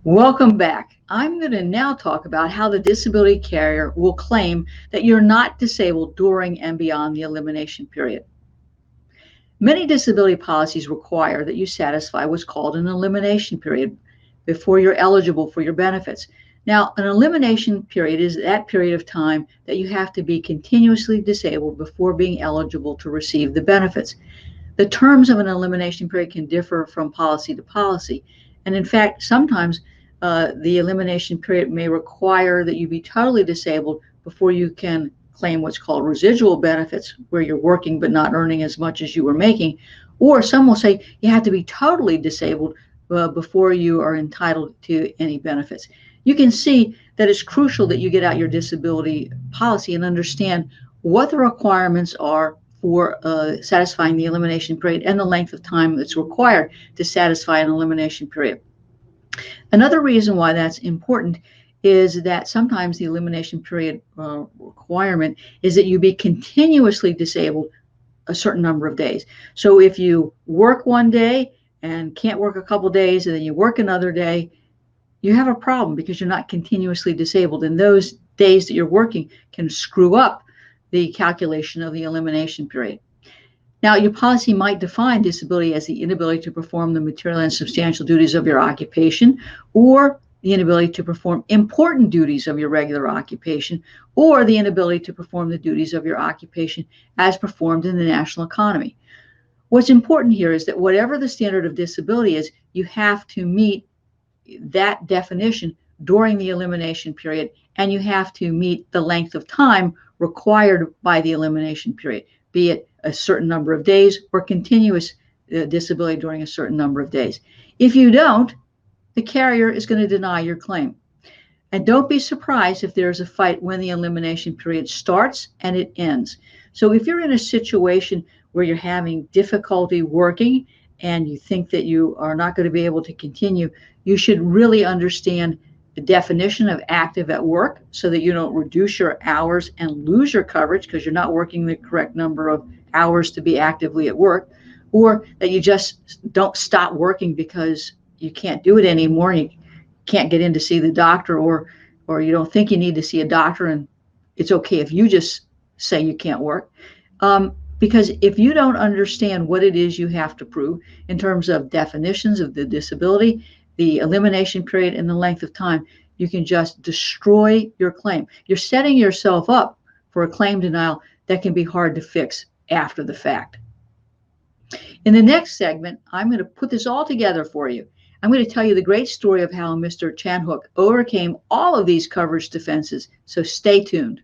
Welcome back. I'm going to now talk about how the disability carrier will claim that you're not disabled during and beyond the elimination period. Many disability policies require that you satisfy what's called an elimination period before you're eligible for your benefits. Now, an elimination period is that period of time that you have to be continuously disabled before being eligible to receive the benefits. The terms of an elimination period can differ from policy to policy. And in fact, sometimes the elimination period may require that you be totally disabled before you can claim what's called residual benefits, where you're working but not earning as much as you were making. Or some will say you have to be totally disabled before you are entitled to any benefits. You can see that it's crucial that you get out your disability policy and understand what the requirements are for satisfying the elimination period and the length of time that's required to satisfy an elimination period. Another reason why that's important is that sometimes the elimination period requirement is that you be continuously disabled a certain number of days. So if you work one day and can't work a couple days, and then you work another day, you have a problem because you're not continuously disabled. And those days that you're working can screw up the calculation of the elimination period. Now, your policy might define disability as the inability to perform the material and substantial duties of your occupation, or the inability to perform important duties of your regular occupation, or the inability to perform the duties of your occupation as performed in the national economy. What's important here is that whatever the standard of disability is, you have to meet that definition during the elimination period, and you have to meet the length of time required by the elimination period, be it a certain number of days or continuous disability during a certain number of days. If you don't, the carrier is going to deny your claim. And don't be surprised if there's a fight when the elimination period starts and it ends. So if you're in a situation where you're having difficulty working and you think that you are not going to be able to continue, you should really understand the definition of active at work so that you don't reduce your hours and lose your coverage because you're not working the correct number of hours to be actively at work, or that you just don't stop working because you can't do it anymore and you can't get in to see the doctor, or you don't think you need to see a doctor and it's okay if you just say you can't work. Because if you don't understand what it is you have to prove in terms of definitions of the disability, the elimination period, and the length of time, you can just destroy your claim. You're setting yourself up for a claim denial that can be hard to fix after the fact. In the next segment, I'm going to put this all together for you. I'm going to tell you the great story of how Mr. Chanhook overcame all of these coverage defenses, so stay tuned.